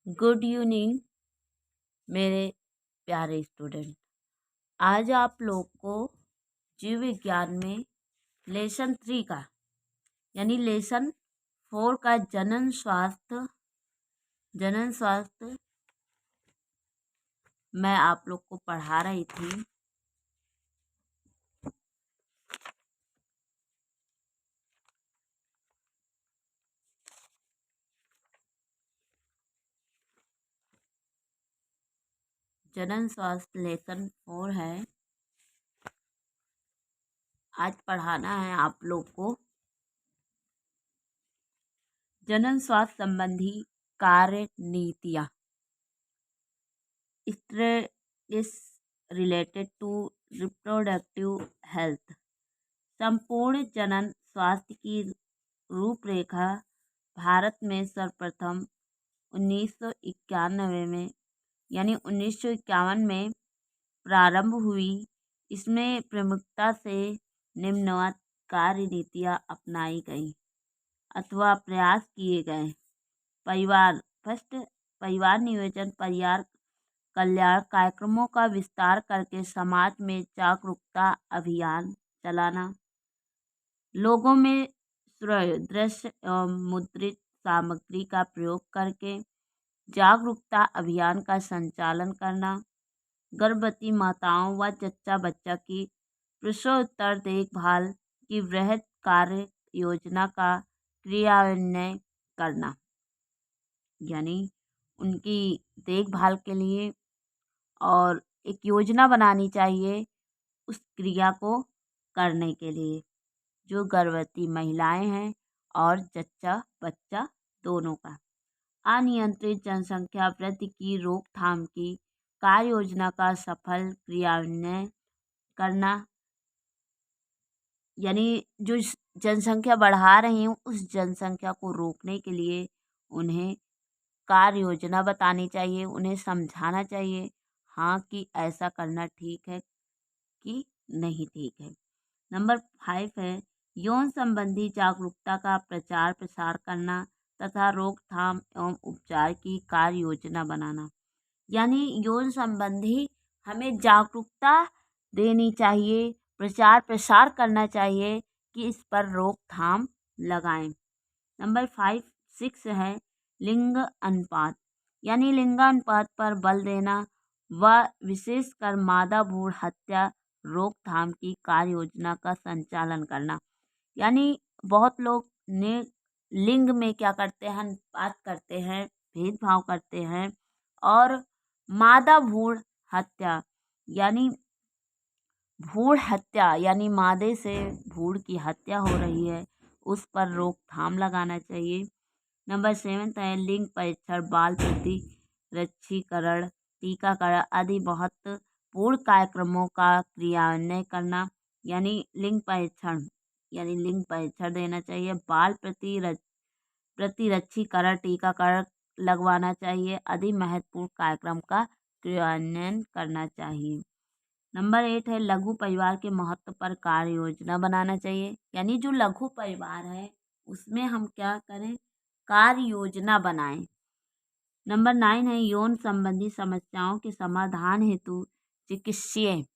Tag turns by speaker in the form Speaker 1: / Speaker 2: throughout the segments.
Speaker 1: Good evening मेरे प्यारे student. आज आप लोग को जीव विज्ञान में लेसन 3 का यानी लेसन 4 का जनन स्वास्थ्य मैं आप लोग को पढ़ा रही थी। जनन स्वास्थ्य लेसन 4 है। आज पढ़ाना है आप लोग को जनन स्वास्थ्य संबंधी कार्य नीतियाँ is related to reproductive health. संपूर्ण जनन स्वास्थ्य की रूपरेखा भारत में सर्वप्रथम 1991 में यानी 1951 में प्रारंभ हुई। इसमें प्रमुखता से निम्नवत कार्य नीतियाँ अपनाई गई अथवा प्रयास किए गए। परिवार नियोजन, परिवार कल्याण कार्यक्रमों का विस्तार करके समाज में जागरूकता अभियान चलाना, लोगों में श्रव्य, दृश्य एवं मुद्रित सामग्री का प्रयोग करके जागरूकता अभियान का संचालन करना, गर्भवती माताओं व जच्चा बच्चा की प्रसवोत्तर देखभाल की वृहद कार्य योजना का क्रियान्वयन करना, यानी उनकी देखभाल के लिए और एक योजना बनानी चाहिए उस क्रिया को करने के लिए, जो गर्भवती महिलाएं हैं और जच्चा बच्चा दोनों का। अनियंत्रित जनसंख्या वृद्धि की रोकथाम की कार्य योजना का सफल क्रियान्वयन करना, यानी जो जनसंख्या बढ़ा रही हैं उस जनसंख्या को रोकने के लिए उन्हें कार्य योजना बतानी चाहिए, उन्हें समझाना चाहिए हाँ कि ऐसा करना ठीक है कि नहीं ठीक है। नंबर 5 है यौन संबंधी जागरूकता का प्रचार प्रसार करना तथा रोकथाम एवं उपचार की कार्य योजना बनाना, यानी यौन संबंधी हमें जागरूकता देनी चाहिए, प्रचार प्रसार करना चाहिए कि इस पर रोकथाम लगाएं। नंबर 6 है लिंग अनुपात, यानी लिंगानुपात पर बल देना व विशेषकर मादा भ्रूण हत्या रोकथाम की कार्य योजना का संचालन करना, यानी बहुत लोग ने लिंग में क्या करते हैं, अनुपात करते हैं, भेदभाव करते हैं और मादा भ्रूण हत्या यानी मादे से भ्रूण की हत्या हो रही है, उस पर रोकथाम लगाना चाहिए। नंबर 7 है लिंग परीक्षण, बाल प्रतिरक्षीकरण, टीकाकरण आदि महत्वपूर्ण कार्यक्रमों का क्रियान्वयन करना, यानी लिंग परीक्षण देना चाहिए, बाल प्रतिरक्षीकरण, टीकाकरण लगवाना चाहिए, आदि महत्वपूर्ण कार्यक्रम का क्रियान्वयन करना चाहिए। नंबर 8 है लघु परिवार के महत्व पर कार्य योजना बनाना चाहिए, यानी जो लघु परिवार है उसमें हम क्या करें, कार्य योजना बनाएं। नंबर 9 है यौन संबंधी समस्याओं के समाधान हेतु चिकित्सीय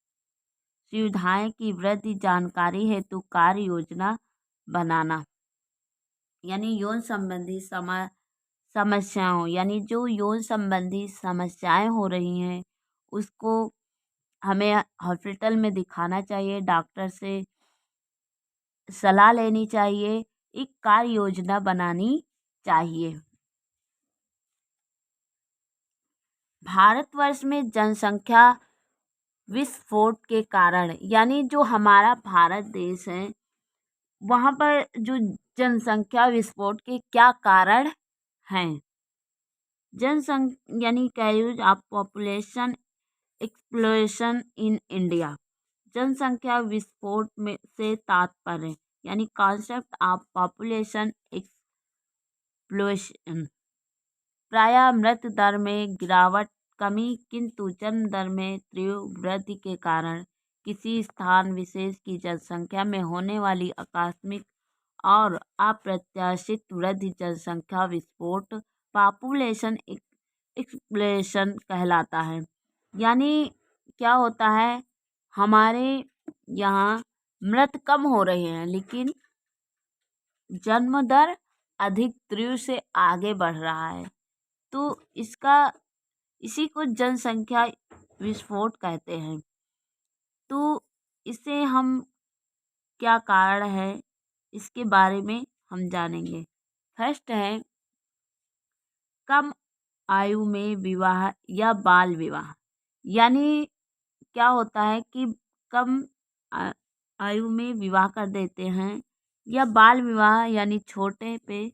Speaker 1: सुविधाएं की वृद्धि जानकारी हेतु कार्य योजना बनाना, यानी यौन संबंधी समस्याओं यानी जो यौन संबंधी समस्याएं हो रही हैं उसको हमें हॉस्पिटल में दिखाना चाहिए, डॉक्टर से सलाह लेनी चाहिए, एक कार्य योजना बनानी चाहिए। भारतवर्ष में जनसंख्या विस्फोट के कारण, यानी जो हमारा भारत देश है वहाँ पर जो जनसंख्या विस्फोट के क्या कारण हैं, यानी carrier of population explosion in India, जनसंख्या विस्फोट में से तात्पर्य, यानी कॉन्सेप्ट ऑफ पॉपुलेशन एक्सप्लोशन, प्रायः मृत्यु दर में गिरावट कमी किंतु जन्म दर में तीव्र वृद्धि के कारण किसी स्थान विशेष की जनसंख्या में होने वाली आकस्मिक और अप्रत्याशित वृद्धि जनसंख्या विस्फोट पॉपुलेशन एक्सप्लेशन कहलाता है। यानी क्या होता है, हमारे यहाँ मृत कम हो रहे हैं लेकिन जन्म दर अधिक तीव्र से आगे बढ़ रहा है। तो इसी को जनसंख्या विस्फोट कहते हैं। तो इससे हम क्या कारण है इसके बारे में हम जानेंगे। फर्स्ट है कम आयु में विवाह या बाल विवाह। यानी क्या होता है कि कम आयु में विवाह कर देते हैं, या बाल विवाह यानी छोटे पे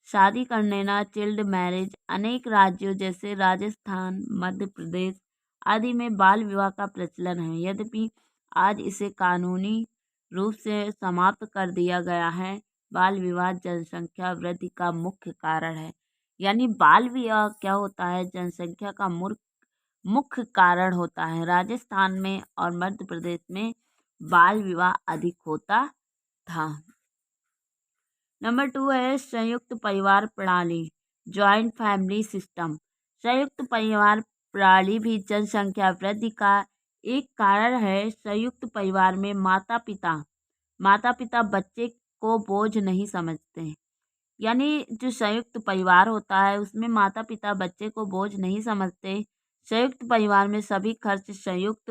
Speaker 1: शादी कर लेना, चाइल्ड मैरिज। अनेक राज्यों जैसे राजस्थान, मध्य प्रदेश आदि में बाल विवाह का प्रचलन है। यद्यपि आज इसे कानूनी रूप से समाप्त कर दिया गया है। बाल विवाह जनसंख्या वृद्धि का मुख्य कारण है। यानी बाल विवाह क्या होता है, जनसंख्या का मुख्य कारण होता है। राजस्थान में और मध्य प्रदेश में बाल विवाह अधिक होता था। नंबर 2 है संयुक्त परिवार प्रणाली, जॉइंट फैमिली सिस्टम। संयुक्त परिवार प्रणाली भी जनसंख्या वृद्धि का एक कारण है। संयुक्त परिवार में माता पिता बच्चे को बोझ नहीं समझते। यानी जो संयुक्त परिवार होता है उसमें माता पिता बच्चे को बोझ नहीं समझते। संयुक्त परिवार में सभी खर्च संयुक्त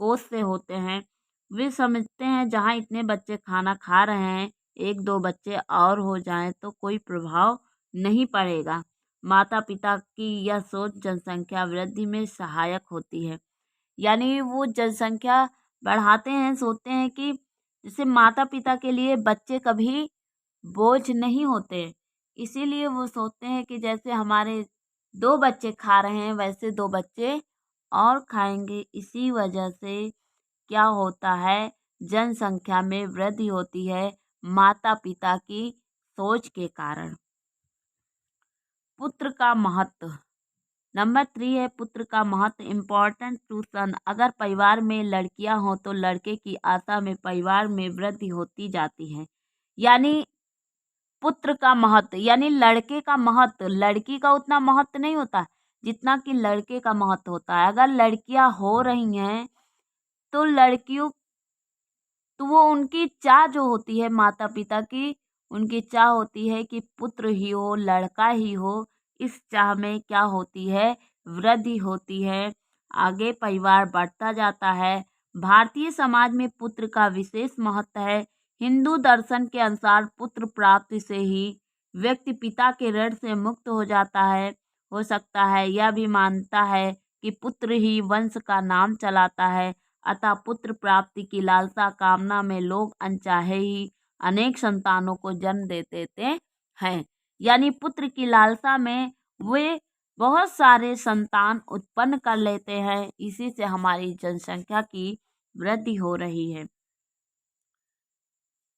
Speaker 1: कोष से होते हैं। वे समझते हैं जहाँ इतने बच्चे खाना खा रहे हैं, 1-2 बच्चे और हो जाएं तो कोई प्रभाव नहीं पड़ेगा। माता पिता की यह सोच जनसंख्या वृद्धि में सहायक होती है। यानी वो जनसंख्या बढ़ाते हैं, सोचते हैं कि जैसे माता पिता के लिए बच्चे कभी बोझ नहीं होते। इसीलिए वो सोचते हैं कि जैसे हमारे 2 बच्चे खा रहे हैं वैसे 2 बच्चे और खाएंगे। इसी वजह से क्या होता है, जनसंख्या में वृद्धि होती है माता पिता की सोच के कारण। पुत्र का महत्व। नंबर 3 है पुत्र का महत्व, इम्पोर्टेंट टू सन। अगर परिवार में लड़कियां हों तो लड़के की आशा में परिवार में वृद्धि होती जाती है। यानी पुत्र का महत्व यानी लड़के का महत्व, लड़की का उतना महत्व नहीं होता जितना कि लड़के का महत्व होता है। अगर लड़कियां हो रही हैं तो लड़कियों तो वो उनकी चाह जो होती है माता पिता की, उनकी चाह होती है कि पुत्र ही हो, लड़का ही हो। इस चाह में क्या होती है, वृद्धि होती है, आगे परिवार बढ़ता जाता है। भारतीय समाज में पुत्र का विशेष महत्व है। हिंदू दर्शन के अनुसार पुत्र प्राप्ति से ही व्यक्ति पिता के ऋण से मुक्त हो सकता है। यह भी मानता है कि पुत्र ही वंश का नाम चलाता है। अतः पुत्र प्राप्ति की लालसा कामना में लोग अनचाहे ही अनेक संतानों को जन्म दे देते हैं। यानी पुत्र की लालसा में वे बहुत सारे संतान उत्पन्न कर लेते हैं। इसी से हमारी जनसंख्या की वृद्धि हो रही है।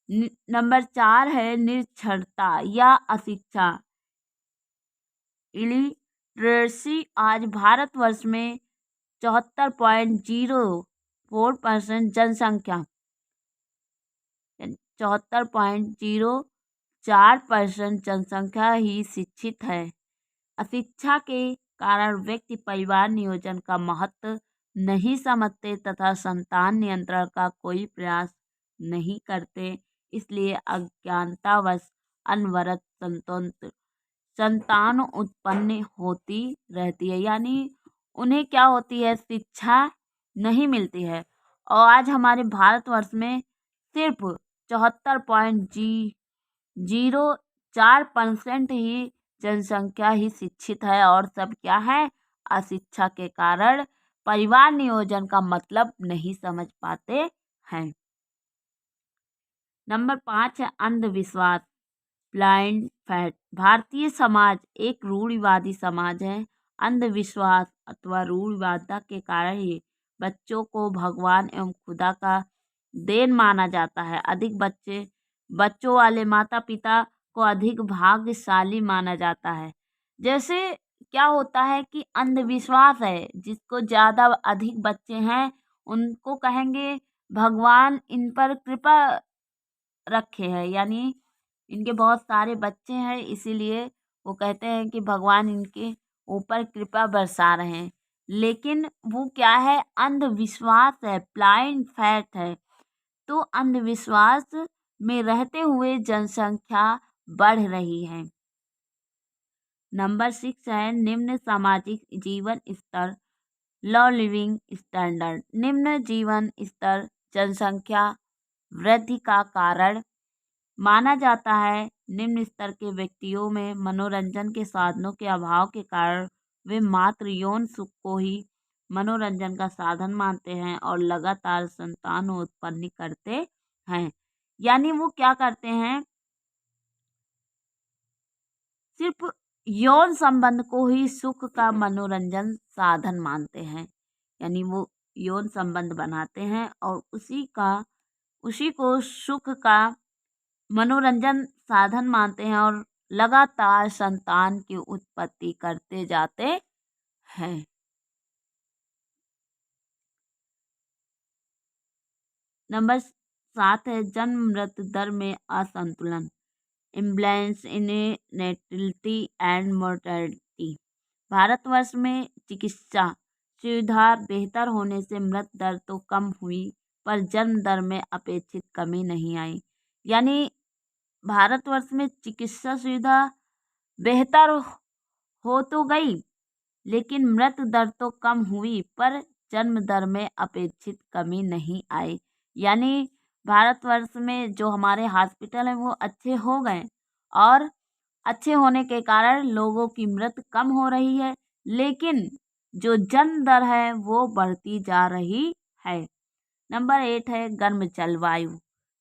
Speaker 1: नंबर 4 है निरक्षरता या अशिक्षा, इलिटरेसी। आज भारतवर्ष में 74.04% जनसंख्या 74.04% जनसंख्या ही शिक्षित है। अशिक्षा के कारण व्यक्ति परिवार नियोजन का महत्व नहीं समझते तथा संतान नियंत्रण का कोई प्रयास नहीं करते। इसलिए अज्ञानतावश अनवरत संतान उत्पन्न होती रहती है। यानी उन्हें क्या होती है, शिक्षा नहीं मिलती है। और आज हमारे भारतवर्ष में सिर्फ 74.04% ही जनसंख्या ही शिक्षित है और सब क्या है, अशिक्षा के कारण परिवार नियोजन का मतलब नहीं समझ पाते हैं। नंबर 5 है अंधविश्वास, ब्लाइंड फैट। भारतीय समाज एक रूढ़िवादी समाज है। अंधविश्वास अथवा रूढ़िवादिता के कारण ही बच्चों को भगवान एवं खुदा का देन माना जाता है। अधिक बच्चों वाले माता पिता को अधिक भाग्यशाली माना जाता है। जैसे क्या होता है कि अंधविश्वास है, जिसको ज़्यादा अधिक बच्चे हैं उनको कहेंगे भगवान इन पर कृपा रखे हैं। यानी इनके बहुत सारे बच्चे हैं इसीलिए वो कहते हैं कि भगवान इनके ऊपर कृपा बरसा रहे हैं, लेकिन वो क्या है, अंधविश्वास है, ब्लाइंड फैक्ट है। तो अंधविश्वास में रहते हुए जनसंख्या बढ़ रही है। नंबर 6 है निम्न सामाजिक जीवन स्तर, लो लिविंग स्टैंडर्ड। निम्न जीवन स्तर जनसंख्या वृद्धि का कारण माना जाता है। निम्न स्तर के व्यक्तियों में मनोरंजन के साधनों के अभाव के कारण वे मात्र यौन सुख को ही मनोरंजन का साधन मानते हैं और लगातार संतान उत्पन्न करते हैं। यानी वो क्या करते हैं, सिर्फ यौन संबंध को ही सुख का मनोरंजन साधन मानते हैं। यानी वो यौन संबंध बनाते हैं और उसी को सुख का मनोरंजन साधन मानते हैं और लगातार संतान की उत्पत्ति करते जाते हैं। नंबर 7 है जन्म मृत्यु दर में असंतुलन, imbalance in natality and mortality. भारतवर्ष में चिकित्सा सुविधा बेहतर होने से मृत्यु दर तो कम हुई, पर जन्म दर में अपेक्षित कमी नहीं आई। यानी भारतवर्ष में चिकित्सा सुविधा बेहतर हो तो गई, लेकिन मृत्यु दर तो कम हुई, पर जन्म दर में अपेक्षित कमी नहीं आई। यानी भारतवर्ष में जो हमारे हॉस्पिटल हैं वो अच्छे हो गए और अच्छे होने के कारण लोगों की मृत्यु कम हो रही है, लेकिन जो जन्म दर है वो बढ़ती जा रही है। नंबर 8 है गर्म जलवायु।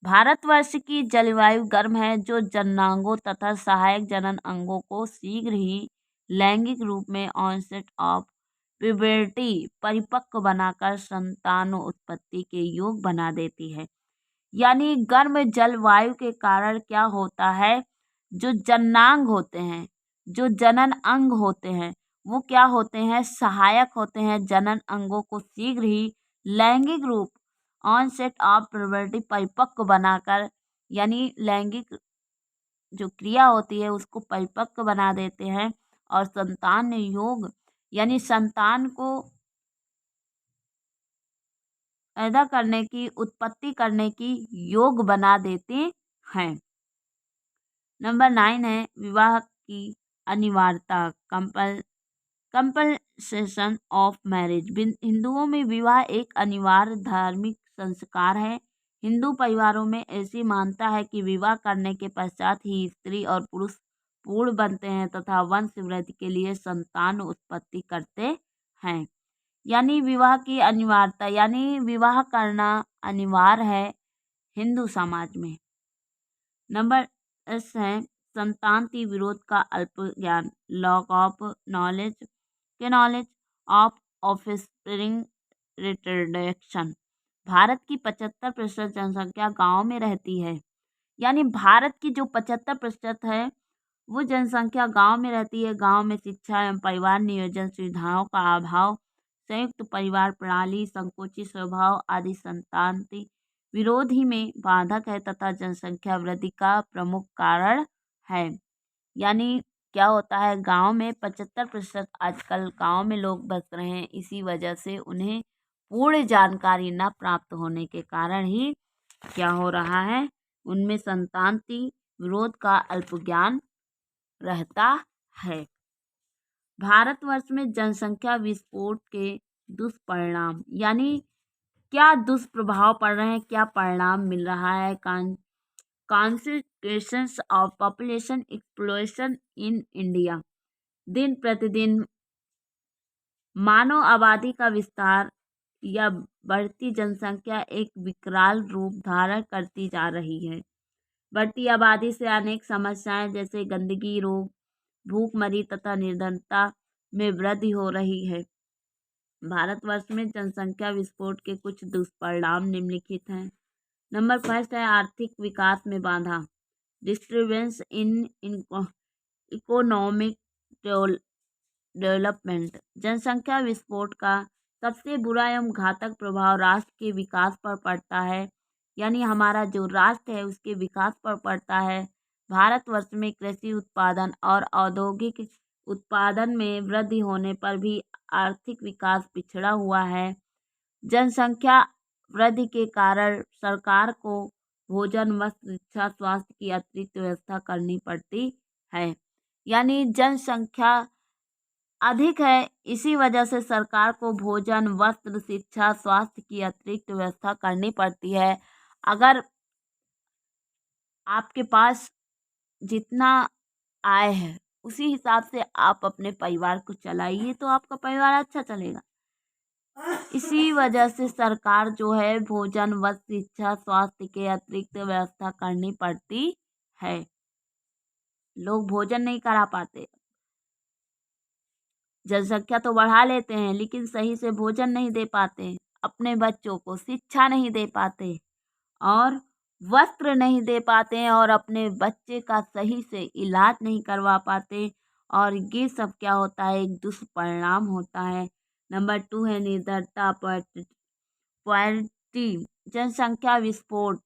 Speaker 1: भारतवर्ष की जलवायु गर्म है, जो जननांगों तथा सहायक जनन अंगों को शीघ्र ही लैंगिक रूप में ऑनसेट ऑफ प्यूबर्टी परिपक्व बनाकर संतान उत्पत्ति के योग बना देती है। यानी गर्म जलवायु के कारण क्या होता है, जो जननांग होते हैं, जो जनन अंग होते हैं, वो क्या होते हैं, सहायक होते हैं जनन अंगों को शीघ्र ही लैंगिक रूप ऑनसेट ऑफ प्यूबर्टी परिपक्व बनाकर, यानी लैंगिक जो क्रिया होती है उसको परिपक्व बना देते हैं और संतान योग यानी संतान को पैदा करने की, उत्पत्ति करने की योग बना देते हैं। नंबर 9 है विवाह की अनिवार्यता, कंपल्सेशन ऑफ मैरिज। हिंदुओं में विवाह एक अनिवार्य धार्मिक संस्कार है। हिंदू परिवारों में ऐसी मान्यता है कि विवाह करने के पश्चात ही स्त्री और पुरुष पूर्ण बनते हैं तथा वंश वृद्धि के लिए संतान उत्पत्ति करते हैं। यानी विवाह की अनिवार्यता, यानी विवाह करना अनिवार्य है हिंदू समाज में। नंबर 10 है संतानति विरोध का अल्प ज्ञान, lack of knowledge of offspring retardation. भारत की 75% जनसंख्या गांव में रहती है। यानी भारत की जो 75% है वो जनसंख्या गांव में रहती है। गांव में शिक्षा एवं परिवार नियोजन सुविधाओं का अभाव, संयुक्त परिवार प्रणाली, संकुचित स्वभाव आदि संतानति विरोधी में बाधक है तथा जनसंख्या वृद्धि का प्रमुख कारण है। यानी क्या होता है, गांव में 75% आजकल गांव में लोग बस रहे हैं, इसी वजह से उन्हें पूर्ण जानकारी न प्राप्त होने के कारण ही क्या हो रहा है, उनमें संतानति विरोध का अल्प ज्ञान रहता है। भारतवर्ष में जनसंख्या विस्फोट के दुष्परिणाम, यानी क्या दुष्प्रभाव पड़ रहे हैं, क्या परिणाम मिल रहा है। Consequences of population explosion in India. दिन प्रतिदिन मानव आबादी का विस्तार या बढ़ती जनसंख्या एक विकराल रूप धारण करती जा रही है। बढ़ती आबादी से अनेक समस्याएं जैसे गंदगी, रोग, भूखमरी तथा निर्धनता में वृद्धि हो रही है। भारतवर्ष में जनसंख्या विस्फोट के कुछ दुष्परिणाम निम्नलिखित हैं। नंबर 1 है आर्थिक विकास में बाधा, डिस्टर्बेंस इन इकोनॉमिक डेवलपमेंट। जनसंख्या विस्फोट का सबसे बुरा एवं घातक प्रभाव राष्ट्र के विकास पर पड़ता है। यानी हमारा जो राष्ट्र है उसके विकास पर पड़ता है। भारतवर्ष में कृषि उत्पादन और औद्योगिक उत्पादन में वृद्धि होने पर भी आर्थिक विकास पिछड़ा हुआ है। जनसंख्या वृद्धि के कारण सरकार को भोजन, वस्त्र, शिक्षा, स्वास्थ्य की अतिरिक्त व्यवस्था करनी पड़ती है। यानी जनसंख्या अधिक है, इसी वजह से सरकार को भोजन, वस्त्र, शिक्षा, स्वास्थ्य की अतिरिक्त व्यवस्था करनी पड़ती है। अगर आपके पास जितना आय है उसी हिसाब से आप अपने परिवार को चलाइए तो आपका परिवार अच्छा चलेगा। इसी वजह से सरकार जो है भोजन, वस्त्र, शिक्षा, स्वास्थ्य के अतिरिक्त व्यवस्था करनी पड़ती है। लोग भोजन नहीं करा पाते, जनसंख्या तो बढ़ा लेते हैं लेकिन सही से भोजन नहीं दे पाते, अपने बच्चों को शिक्षा नहीं दे पाते और वस्त्र नहीं दे पाते हैं और अपने बच्चे का सही से इलाज नहीं करवा पाते। और ये सब क्या होता है, एक दुष्परिणाम होता है। नंबर 2 है निर्धनता, पॉवर्टी। जनसंख्या विस्फोट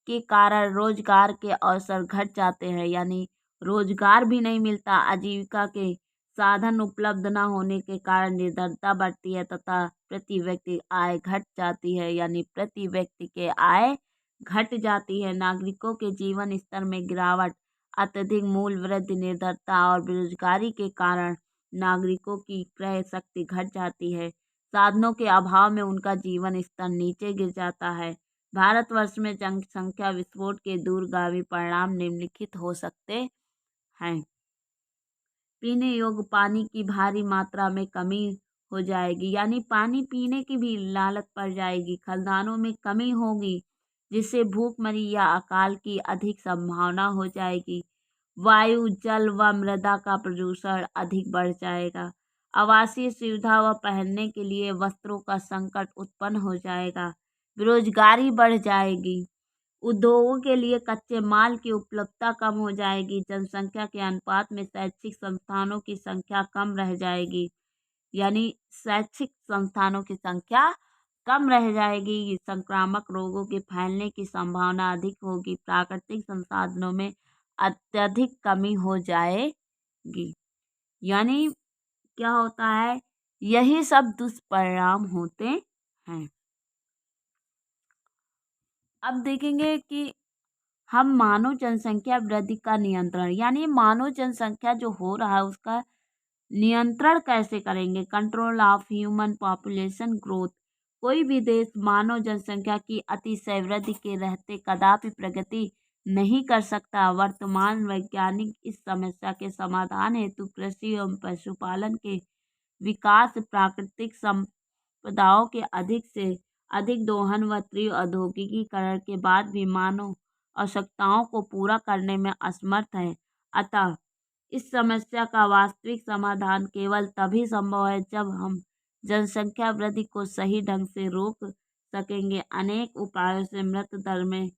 Speaker 1: के कारण रोजगार के अवसर घट जाते हैं, यानी रोजगार भी नहीं मिलता। आजीविका के साधन उपलब्ध न होने के कारण निर्धनता बढ़ती है तथा प्रति व्यक्ति आय घट जाती है, यानी प्रति व्यक्ति के आय घट जाती है। नागरिकों के जीवन स्तर में गिरावट, अत्यधिक मूल्य वृद्धि, निर्धनता और बेरोजगारी के कारण नागरिकों की क्रय शक्ति घट जाती है। साधनों के अभाव में उनका जीवन स्तर नीचे गिर जाता है। भारतवर्ष में जनसंख्या विस्फोट के दूरगामी परिणाम निम्नलिखित हो सकते हैं। पीने योग्य पानी की भारी मात्रा में कमी हो जाएगी, यानी पानी पीने की भी लालत पड़ जाएगी। खदानों में कमी होगी जिससे भूखमरी या अकाल की अधिक संभावना हो जाएगी। वायु, जल व मृदा का प्रदूषण अधिक बढ़ जाएगा। आवासीय सुविधा व पहनने के लिए वस्त्रों का संकट उत्पन्न हो जाएगा। बेरोजगारी बढ़ जाएगी। उद्योगों के लिए कच्चे माल की उपलब्धता कम हो जाएगी। जनसंख्या के अनुपात में शैक्षिक संस्थानों की संख्या कम रह जाएगी, यानी शैक्षिक संस्थानों की संख्या कम रह जाएगी। संक्रामक रोगों के फैलने की संभावना अधिक होगी। प्राकृतिक संसाधनों में अत्यधिक कमी हो जाएगी। यानी क्या होता है, यही सब दुष्परिणाम होते हैं। अब देखेंगे कि हम मानव जनसंख्या वृद्धि का नियंत्रण, यानी मानव जनसंख्या जो हो रहा है उसका नियंत्रण कैसे करेंगे। Control of human population growth. कोई भी देश मानव जनसंख्या की अतिशय वृद्धि के रहते कदापि प्रगति नहीं कर सकता। वर्तमान वैज्ञानिक इस समस्या के समाधान हेतु कृषि एवं पशुपालन के विकास, प्राकृतिक संपदाओं के अधिक से अधिक दोहन व तीव्र औद्योगिकीकरण के बाद भी मानव आवश्यकताओं को पूरा करने में असमर्थ है। अतः इस समस्या का वास्तविक समाधान केवल तभी संभव है जब हम जनसंख्या वृद्धि को सही ढंग से रोक सकेंगे। अनेक उपायों से मृत्यु दर में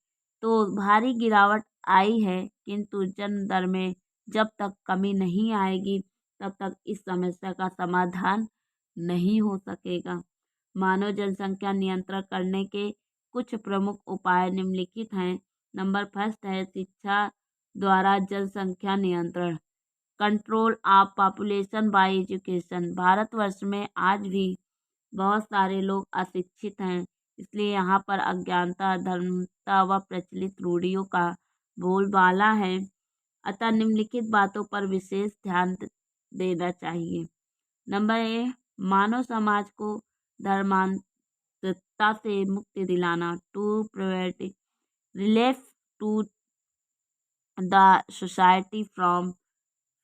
Speaker 1: तो भारी गिरावट आई है, किंतु जन्म दर में जब तक कमी नहीं आएगी तब तक इस समस्या का समाधान नहीं हो सकेगा। मानव जनसंख्या नियंत्रण करने के कुछ प्रमुख उपाय निम्नलिखित हैं। नंबर फर्स्ट है शिक्षा द्वारा जनसंख्या नियंत्रण। Control of population bye education. Bharatvarsh में आज भी बहुत सारे लोग अशिक्षित हैं, इसलिए यहाँ पर अज्ञानता, अधर्मता व प्रचलित रूढ़ियों का बोलबाला है। अतः निम्नलिखित बातों पर विशेष ध्यान देना चाहिए। नंबर ए, मानव समाज को धर्मांतरता से मुक्ति दिलाना। To provide relief to the society from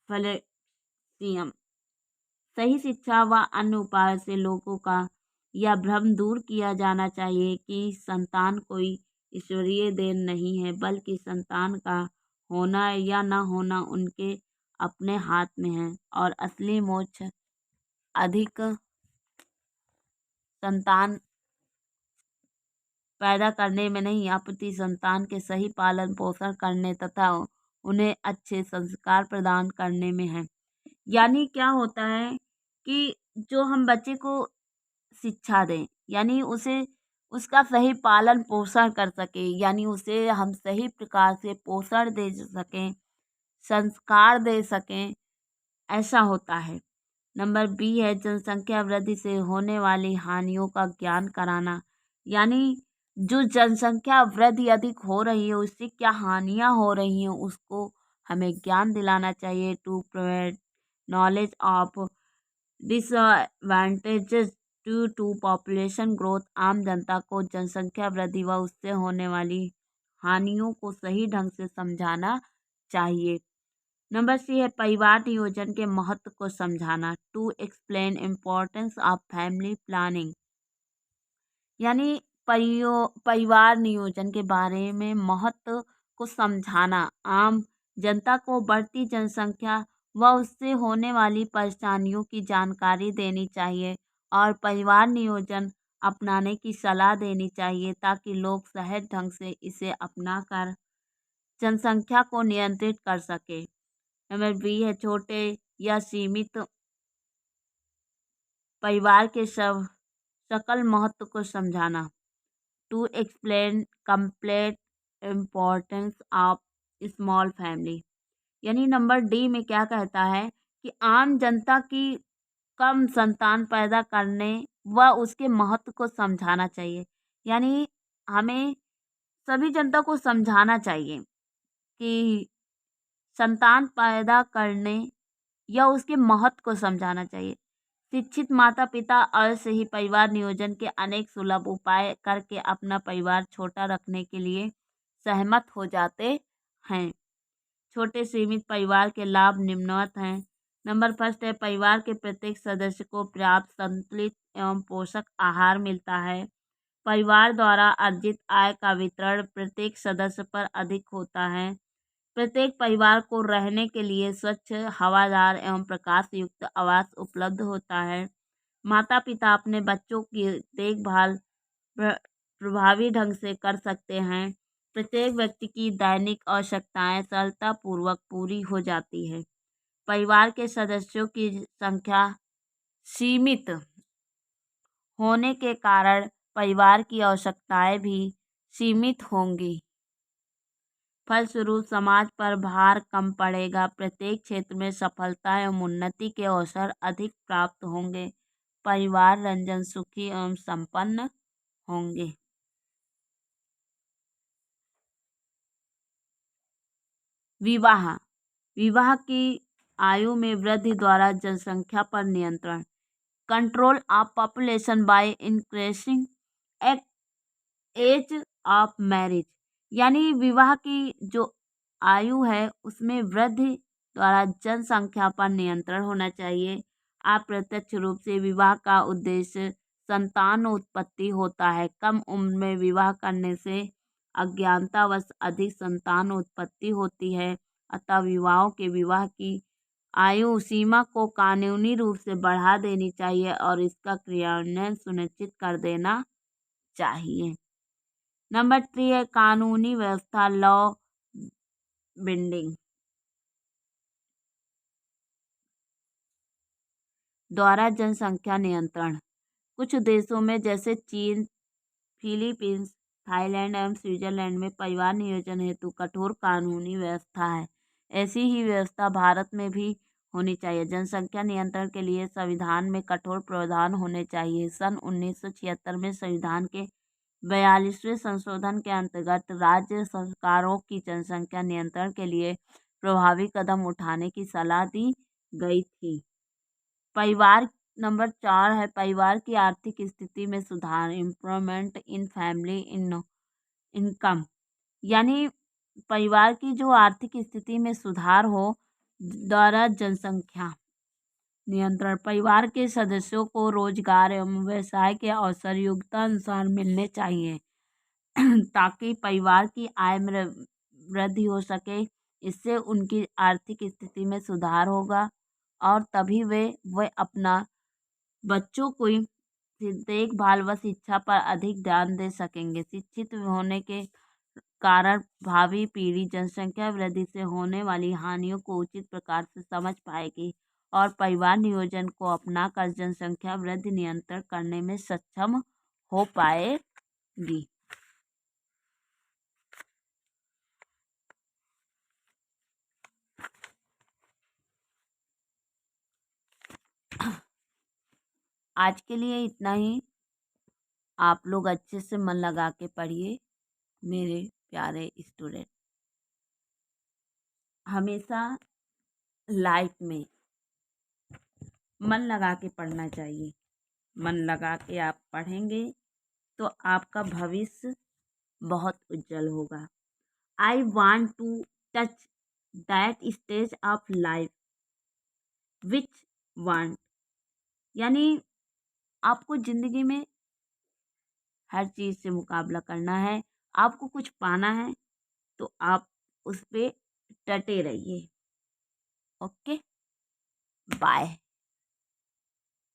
Speaker 1: fallacies. सही शिक्षा व अन्य उपाय से लोगों का यह भ्रम दूर किया जाना चाहिए कि संतान कोई ईश्वरीय देन नहीं है, बल्कि संतान का होना या न होना उनके अपने हाथ में है और असली मोक्ष अधिक संतान पैदा करने में नहीं, अपितु संतान के सही पालन पोषण करने तथा उन्हें अच्छे संस्कार प्रदान करने में है। यानी क्या होता है कि जो हम बच्चे को शिक्षा दें, यानी उसे उसका सही पालन पोषण कर सके, यानी उसे हम सही प्रकार से पोषण दे सकें, संस्कार दे सकें, ऐसा होता है। नंबर बी है जनसंख्या वृद्धि से होने वाली हानियों का ज्ञान कराना, यानी जो जनसंख्या वृद्धि अधिक हो रही है उससे क्या हानियां हो रही हैं उसको हमें ज्ञान दिलाना चाहिए। To provide knowledge of disadvantages due to population growth, आम जनता को जनसंख्या वृद्धि व उससे होने वाली हानियों को सही ढंग से समझाना चाहिए। नंबर सी है परिवार नियोजन के महत्व को समझाना। To explain importance of family planning, यानी परिवार नियोजन के बारे में महत्व को समझाना। आम जनता को बढ़ती जनसंख्या व उससे होने वाली परेशानियों की जानकारी देनी चाहिए और परिवार नियोजन अपनाने की सलाह देनी चाहिए ताकि लोग सहज ढंग से इसे अपनाकर जनसंख्या को नियंत्रित कर सके। नंबर बी है छोटे या सीमित परिवार के सकल महत्व को समझाना। To explain complete importance of small family, यानी नंबर डी में क्या कहता है कि आम जनता की कम संतान पैदा करने व उसके महत्व को समझाना चाहिए। यानी हमें सभी जनता को समझाना चाहिए कि संतान पैदा करने या उसके महत्व को समझाना चाहिए। शिक्षित माता पिता अवश्य ही परिवार नियोजन के अनेक सुलभ उपाय करके अपना परिवार छोटा रखने के लिए सहमत हो जाते हैं। छोटे सीमित परिवार के लाभ निम्नवत हैं। नंबर फर्स्ट है परिवार के प्रत्येक सदस्य को पर्याप्त संतुलित एवं पोषक आहार मिलता है। परिवार द्वारा अर्जित आय का वितरण प्रत्येक सदस्य पर अधिक होता है। प्रत्येक परिवार को रहने के लिए स्वच्छ, हवादार एवं प्रकाश युक्त आवास उपलब्ध होता है। माता पिता अपने बच्चों की देखभाल प्रभावी ढंग से कर सकते हैं। प्रत्येक व्यक्ति की दैनिक आवश्यकताएं सरलतापूर्वक पूरी हो जाती है। परिवार के सदस्यों की संख्या सीमित होने के कारण परिवार की आवश्यकताएं भी सीमित होंगी। फलस्वरूप समाज पर भार कम पड़ेगा। प्रत्येक क्षेत्र में सफलता एवं उन्नति के अवसर अधिक प्राप्त होंगे। परिवार रंजन सुखी एवं संपन्न होंगे। विवाह विवाह की आयु में वृद्धि द्वारा जनसंख्या पर नियंत्रण। Control of population by increasing age of marriage, यानी विवाह की जो आयु है उसमें वृद्धि द्वारा जनसंख्या पर नियंत्रण होना चाहिए। अप्रत्यक्ष रूप से विवाह का उद्देश्य संतान उत्पत्ति होता है। कम उम्र में विवाह करने से अज्ञानतावश अधिक संतान उत्पत्ति होती है। अतः विवाह की आयु सीमा को कानूनी रूप से बढ़ा देनी चाहिए और इसका क्रियान्वयन सुनिश्चित कर देना चाहिए। नंबर 3 है कानूनी व्यवस्था, लॉ बिल्डिंग द्वारा जनसंख्या नियंत्रण। कुछ देशों में जैसे चीन, फिलीपींस, थाईलैंड एवं स्विट्जरलैंड में परिवार नियोजन हेतु कठोर कानूनी व्यवस्था है। ऐसी ही व्यवस्था भारत में भी होनी चाहिए। जनसंख्या नियंत्रण के लिए संविधान में कठोर प्रावधान होने चाहिए। सन 1976 में संविधान के 42वें संशोधन के अंतर्गत राज्य सरकारों की जनसंख्या नियंत्रण के लिए प्रभावी कदम उठाने की सलाह दी गई थी। परिवार नंबर 4 है परिवार की आर्थिक स्थिति में सुधार, इम्प्रूवमेंट इन फैमिली इनकम, यानी परिवार की जो आर्थिक स्थिति में सुधार हो द्वारा जनसंख्या नियंत्रण। परिवार के सदस्यों को रोजगार एवं व्यवसाय के अवसर योग्यता अनुसार मिलने चाहिए ताकि परिवार की आय में वृद्धि हो सके। इससे उनकी आर्थिक स्थिति में सुधार होगा और तभी वे अपना बच्चों को देखभाल व शिक्षा पर अधिक ध्यान दे सकेंगे। शिक्षित होने के कारण भावी पीढ़ी जनसंख्या वृद्धि से होने वाली हानियों को उचित प्रकार से समझ पाएगी और परिवार नियोजन को अपनाकर जनसंख्या वृद्धि नियंत्रण करने में सक्षम हो पाएगी। आज के लिए इतना ही। आप लोग अच्छे से मन लगा के पढ़िए मेरे प्यारे स्टूडेंट। हमेशा लाइफ में मन लगा के पढ़ना चाहिए। मन लगा के आप पढ़ेंगे तो आपका भविष्य बहुत उज्जवल होगा। I want to touch that stage of life which want, यानी आपको ज़िंदगी में हर चीज़ से मुकाबला करना है, आपको कुछ पाना है तो आप उस पे डटे रहिए। Okay, bye.